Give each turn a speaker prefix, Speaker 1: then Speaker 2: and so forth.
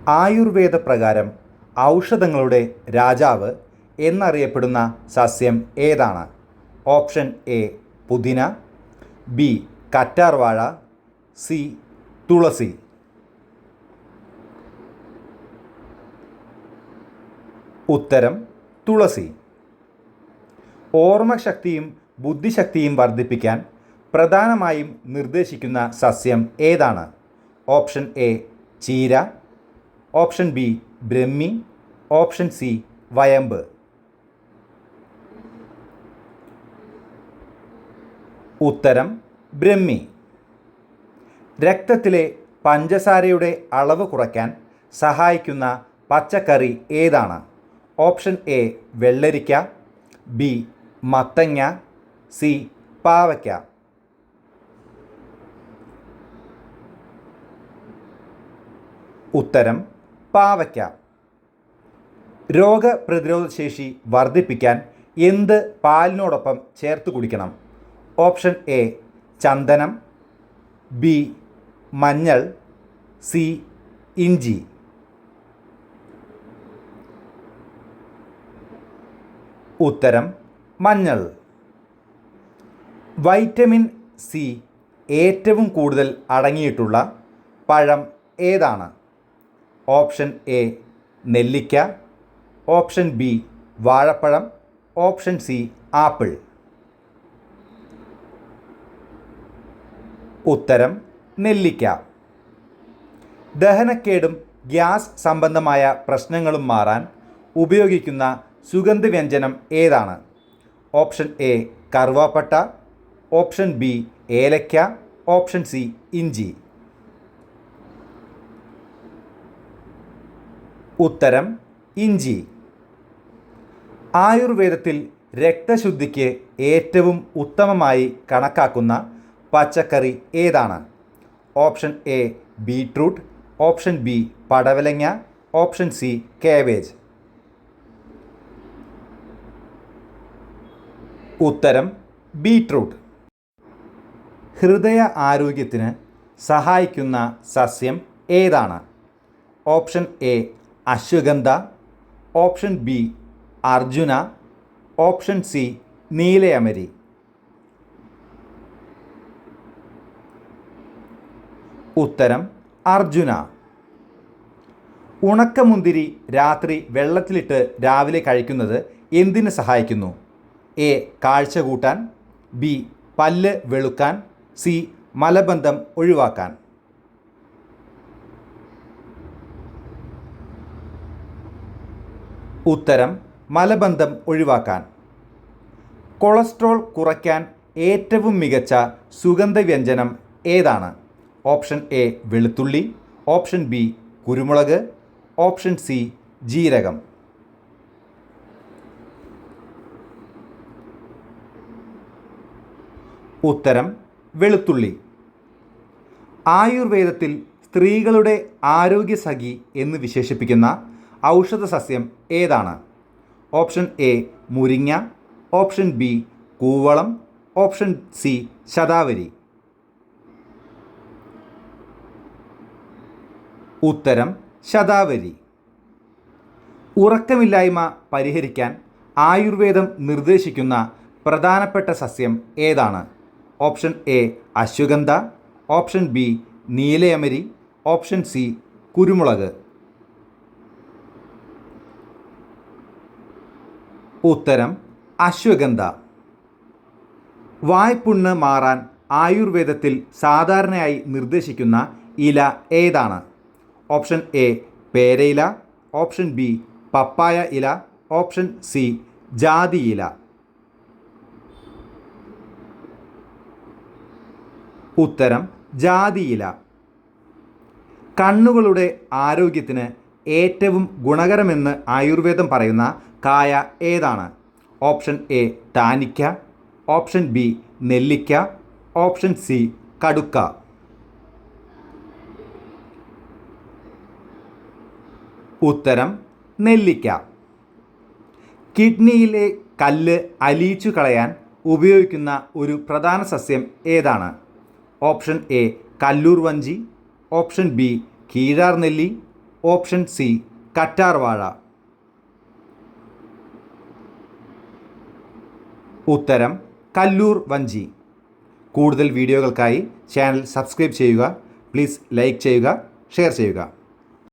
Speaker 1: ആയുർവേദ പ്രകാരം ഔഷധങ്ങളുടെ രാജാവ് എന്നറിയപ്പെടുന്ന സസ്യം ഏതാണ്? ഓപ്ഷൻ എ പുതിന, ബി കറ്റാർവാഴ, സി തുളസി. ഉത്തരം തുളസി. ഓർമ്മശക്തിയും ബുദ്ധിശക്തിയും വർദ്ധിപ്പിക്കാൻ പ്രധാനമായും നിർദ്ദേശിക്കുന്ന സസ്യം ഏതാണ്? ഓപ്ഷൻ എ ചീര, option B brahmi, option C വയമ്പ്. ഉത്തരം ബ്രഹ്മി. രക്തത്തിലെ പഞ്ചസാരയുടെ അളവ് കുറയ്ക്കാൻ സഹായിക്കുന്ന പച്ചക്കറി ഏതാണ്? ഓപ്ഷൻ എ വെള്ളരിക്ക, ബി മത്തങ്ങ, സി പാവയ്ക്ക. ഉത്തരം പാവയ്ക്ക. രോഗപ്രതിരോധശേഷി വർദ്ധിപ്പിക്കാൻ എന്ത് പാലിനോടൊപ്പം ചേർത്ത് കുടിക്കണം? ഓപ്ഷൻ എ ചന്ദനം, ബി മഞ്ഞൾ, സി ഇഞ്ചി. ഉത്തരം മഞ്ഞൾ. വൈറ്റമിൻ സി ഏറ്റവും കൂടുതൽ അടങ്ങിയിട്ടുള്ള പഴം ഏതാണ്? ഓപ്ഷൻ എ നെല്ലിക്ക, ഓപ്ഷൻ ബി വാഴപ്പഴം, ഓപ്ഷൻ സി ആപ്പിൾ. ഉത്തരം നെല്ലിക്ക. ദഹനക്കേടും ഗ്യാസ് സംബന്ധമായ പ്രശ്നങ്ങളും മാറാൻ ഉപയോഗിക്കുന്ന സുഗന്ധവ്യഞ്ജനം ഏതാണ്? ഓപ്ഷൻ എ കറുവാപ്പട്ട, ഓപ്ഷൻ ബി ഏലക്ക, ഓപ്ഷൻ സി ഇഞ്ചി. ഉത്തരം ഇഞ്ചി. ആയുർവേദത്തിൽ രക്തശുദ്ധിക്ക് ഏറ്റവും ഉത്തമമായി കണക്കാക്കുന്ന പച്ചക്കറി ഏതാണ്? Option A beetroot, option B പടവലങ്ങ, ഓപ്ഷൻ സി കാബേജ്. ഉത്തരം ബീട്രൂട്ട്. ഹൃദയ ആരോഗ്യത്തിന് സഹായിക്കുന്ന സസ്യം ഏതാണ്? Option A ashwagandha, option B arjuna, option C നീലയമരി. ഉത്തരം അർജുന. ഉണക്കമുന്തിരി രാത്രി വെള്ളത്തിലിട്ട് രാവിലെ കഴിക്കുന്നത് എന്തിന് സഹായിക്കുന്നു? എ കാഴ്ച കൂട്ടാൻ, ബി പല്ല് വെളുക്കാൻ, സി മലബന്ധം ഒഴിവാക്കാൻ. ഉത്തരം മലബന്ധം ഒഴിവാക്കാൻ. കൊളസ്ട്രോൾ കുറയ്ക്കാൻ ഏറ്റവും മികച്ച സുഗന്ധവ്യഞ്ജനം ഏതാണ്? ഓപ്ഷൻ എ വെളുത്തുള്ളി, ഓപ്ഷൻ ബി കുരുമുളക്, ഓപ്ഷൻ സി ജീരകം. ഉത്തരം വെളുത്തുള്ളി. ആയുർവേദത്തിൽ സ്ത്രീകളുടെ ആരോഗ്യസഖി എന്ന് വിശേഷിപ്പിക്കുന്ന ഔഷധ സസ്യം ഏതാണ്? ഓപ്ഷൻ എ മുരിങ്ങ, ഓപ്ഷൻ ബി കൂവളം, ഓപ്ഷൻ സി ശതാവരി. ഉത്തരം ശതാവരി. ഉറക്കമില്ലായ്മ പരിഹരിക്കാൻ ആയുർവേദം നിർദ്ദേശിക്കുന്ന പ്രധാനപ്പെട്ട സസ്യം ഏതാണ്? Option A ashwagandha, option B നീലയമരി, ഓപ്ഷൻ സി കുരുമുളക്. ഉത്തരം അശ്വഗന്ധ. വായ്പുണ്ണ് മാറാൻ ആയുർവേദത്തിൽ സാധാരണയായി നിർദ്ദേശിക്കുന്ന ഇല ഏതാണ്? ഓപ്ഷൻ എ പേരയില, ഓപ്ഷൻ ബി പപ്പായ ഇല, ഓപ്ഷൻ സി ജാതി ഇല. ഉത്തരം ജാതിയില. കണ്ണുകളുടെ ആരോഗ്യത്തിന് ഏറ്റവും ഗുണകരമെന്ന് ആയുർവേദം പറയുന്ന കായ ഏതാണ്? ഓപ്ഷൻ എ ടാനിക്ക, ഓപ്ഷൻ ബി നെല്ലിക്ക, ഓപ്ഷൻ സി കടുക്ക. ഉത്തരം നെല്ലിക്ക. കിഡ്നിയിലെ കല്ല് അലിയിച്ചു കളയാൻ ഉപയോഗിക്കുന്ന ഒരു പ്രധാന സസ്യം ഏതാണ്? ഓപ്ഷൻ എ കല്ലൂർ വഞ്ചി, ഓപ്ഷൻ ബി കീഴാർ നെല്ലി, ഓപ്ഷൻ സി കറ്റാർ വാഴ. ഉത്തരം കല്ലൂർ വഞ്ചി. കൂടുതൽ വീഡിയോകൾക്കായി ചാനൽ സബ്സ്ക്രൈബ് ചെയ്യുക. പ്ലീസ് ലൈക്ക് ചെയ്യുക, ഷെയർ ചെയ്യുക.